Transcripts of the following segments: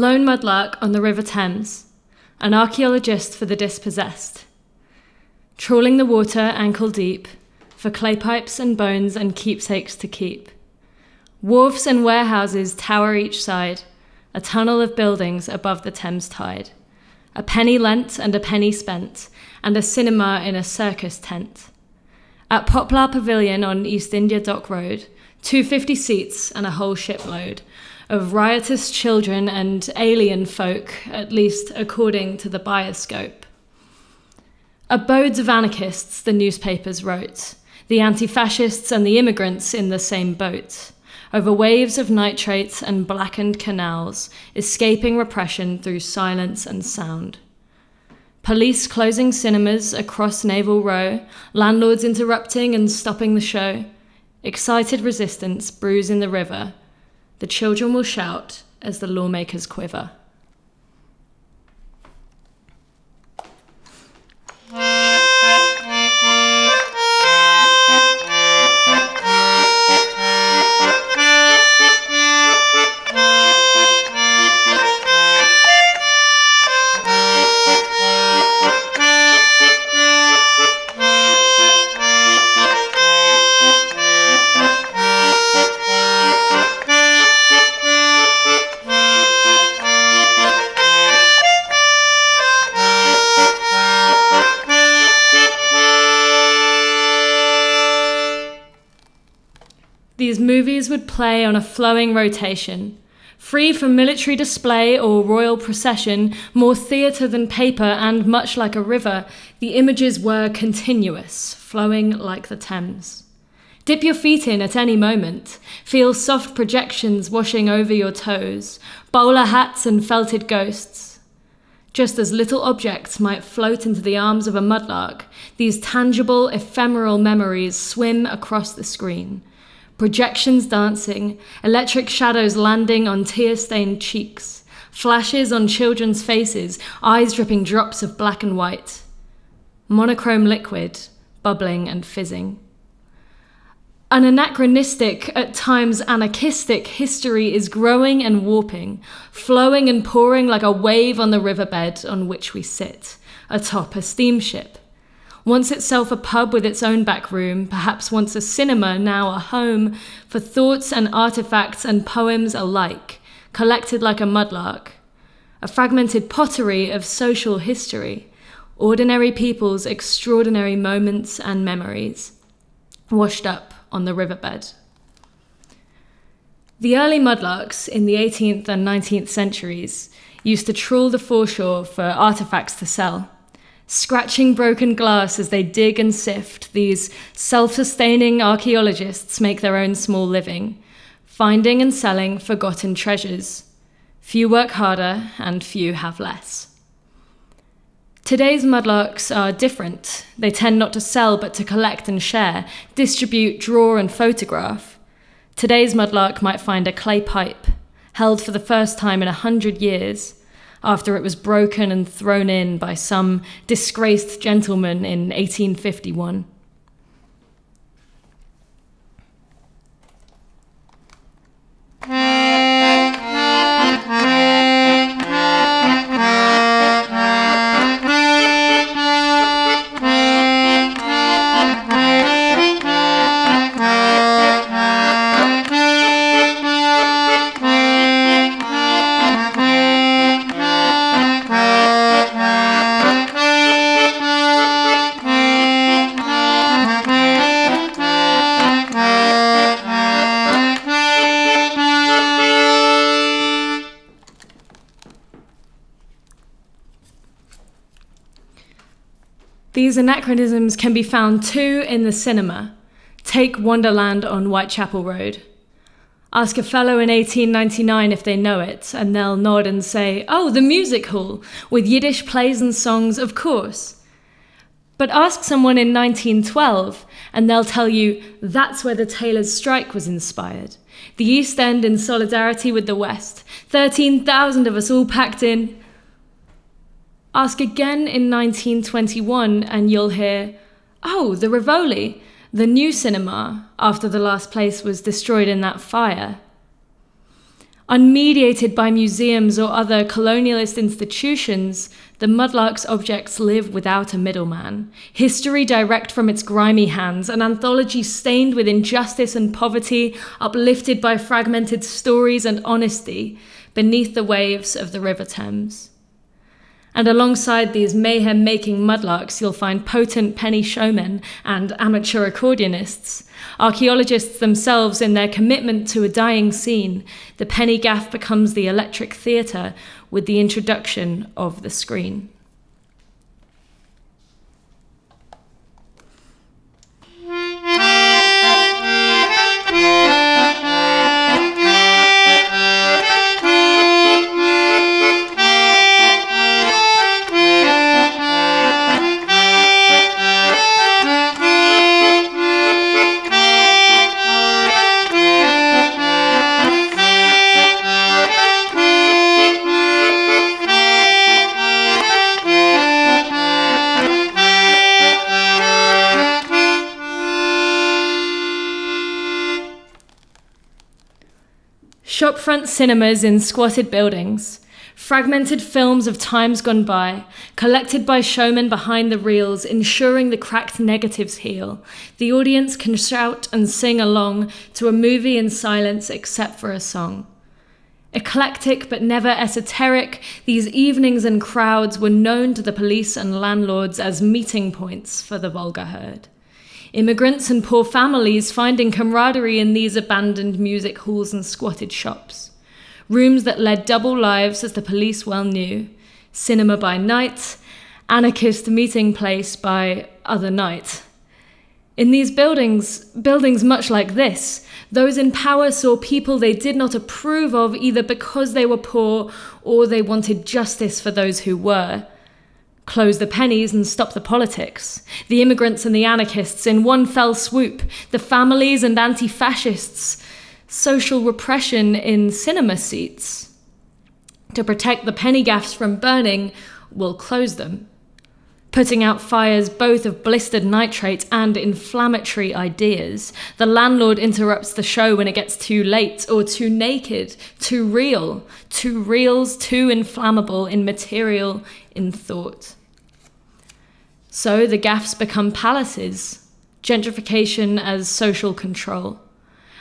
lone mudlark on the River Thames, an archaeologist for the dispossessed. Trawling the water ankle deep, for clay pipes and bones and keepsakes to keep. Wharfs and warehouses tower each side, a tunnel of buildings above the Thames tide. A penny lent and a penny spent, and a cinema in a circus tent. At Poplar Pavilion on East India Dock Road, 250 seats and a whole shipload of riotous children and alien folk, at least according to the bioscope. Abodes of anarchists, the newspapers wrote, the anti-fascists and the immigrants in the same boat, over waves of nitrates and blackened canals, escaping repression through silence and sound. Police closing cinemas across Naval Row, landlords interrupting and stopping the show, excited resistance brews in the river. The children will shout as the lawmakers quiver. These movies would play on a flowing rotation, free from military display or royal procession, more theatre than paper, and much like a river, the images were continuous, flowing like the Thames. Dip your feet in at any moment, feel soft projections washing over your toes, bowler hats and felted ghosts. Just as little objects might float into the arms of a mudlark, these tangible, ephemeral memories swim across the screen. Projections dancing, electric shadows landing on tear-stained cheeks, flashes on children's faces, eyes dripping drops of black and white. Monochrome liquid, bubbling and fizzing. An anachronistic, at times anarchistic history is growing and warping, flowing and pouring like a wave on the riverbed on which we sit, atop a steamship. Once itself a pub with its own back room, perhaps once a cinema, now a home for thoughts and artifacts and poems alike, collected like a mudlark. A fragmented pottery of social history, ordinary people's extraordinary moments and memories, washed up on the riverbed. The early mudlarks in the 18th and 19th centuries used to trawl the foreshore for artifacts to sell. Scratching broken glass as they dig and sift, these self-sustaining archaeologists make their own small living, finding and selling forgotten treasures. Few work harder and few have less. Today's mudlarks are different. They tend not to sell but to collect and share, distribute, draw and photograph. Today's mudlark might find a clay pipe, held for the first time in 100 years, after it was broken and thrown in by some disgraced gentleman in 1851. These anachronisms can be found too in the cinema. Take Wonderland on Whitechapel Road. Ask a fellow in 1899 if they know it, and they'll nod and say, "Oh, the music hall, with Yiddish plays and songs, of course." But ask someone in 1912, and they'll tell you that's where the tailors' strike was inspired. The East End in solidarity with the West. 13,000 of us all packed in. Ask again in 1921 and you'll hear, "Oh, the Rivoli, the new cinema, after the last place was destroyed in that fire." Unmediated by museums or other colonialist institutions, the Mudlark's objects live without a middleman. History direct from its grimy hands, an anthology stained with injustice and poverty, uplifted by fragmented stories and honesty beneath the waves of the River Thames. And alongside these mayhem-making mudlarks, you'll find potent penny showmen and amateur accordionists. Archaeologists themselves, in their commitment to a dying scene, the Penny Gaff becomes the electric theatre with the introduction of the screen. Shopfront cinemas in squatted buildings, fragmented films of times gone by, collected by showmen behind the reels, ensuring the cracked negatives heal. The audience can shout and sing along to a movie in silence except for a song. Eclectic but never esoteric, these evenings and crowds were known to the police and landlords as meeting points for the vulgar herd. Immigrants and poor families finding camaraderie in these abandoned music halls and squatted shops. Rooms that led double lives, as the police well knew. Cinema by night, anarchist meeting place by other night. In these buildings much like this, those in power saw people they did not approve of, either because they were poor or they wanted justice for those who were. Close the pennies and stop the politics. The immigrants and the anarchists in one fell swoop. The families and anti-fascists. Social repression in cinema seats. To protect the penny gaffs from burning, we'll close them. Putting out fires both of blistered nitrate and inflammatory ideas. The landlord interrupts the show when it gets too late or too naked, too real, too reals, too inflammable in material, in thought. So the gaffs become palaces, gentrification as social control.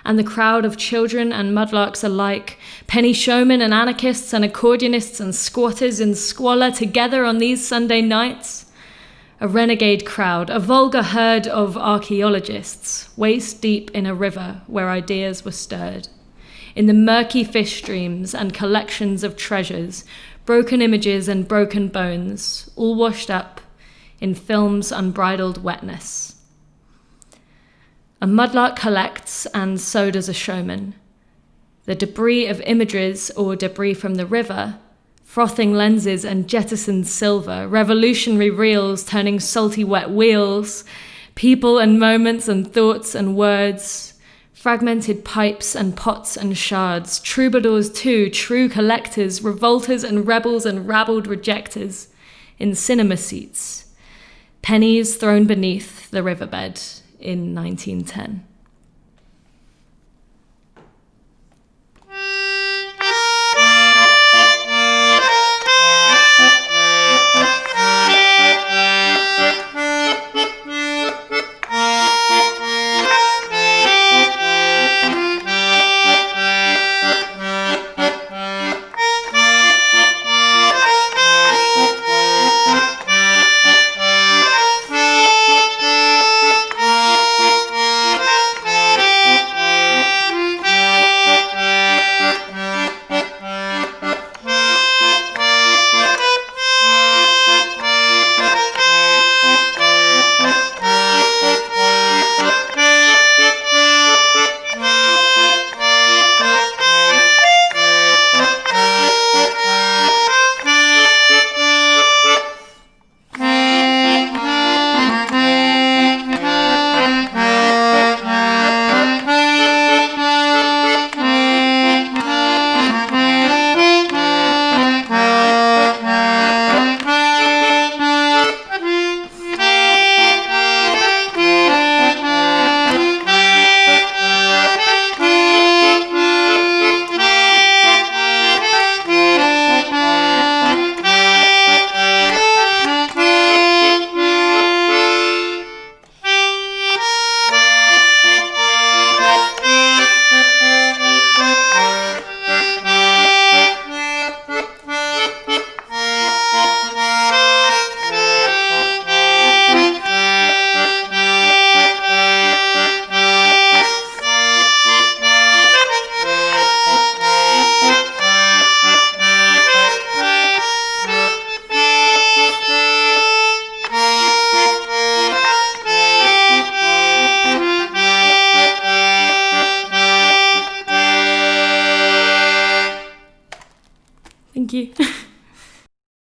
And the crowd of children and mudlarks alike, penny showmen and anarchists and accordionists and squatters in squalor together on these Sunday nights. A renegade crowd, a vulgar herd of archaeologists, waist deep in a river where ideas were stirred. In the murky fish streams and collections of treasures, broken images and broken bones, all washed up in film's unbridled wetness. A mudlark collects, and so does a showman. The debris of images or debris from the river, frothing lenses and jettisoned silver, revolutionary reels turning salty wet wheels, people and moments and thoughts and words, fragmented pipes and pots and shards, troubadours too, true collectors, revolters and rebels and rabbled rejectors, in cinema seats, pennies thrown beneath the riverbed in 1910.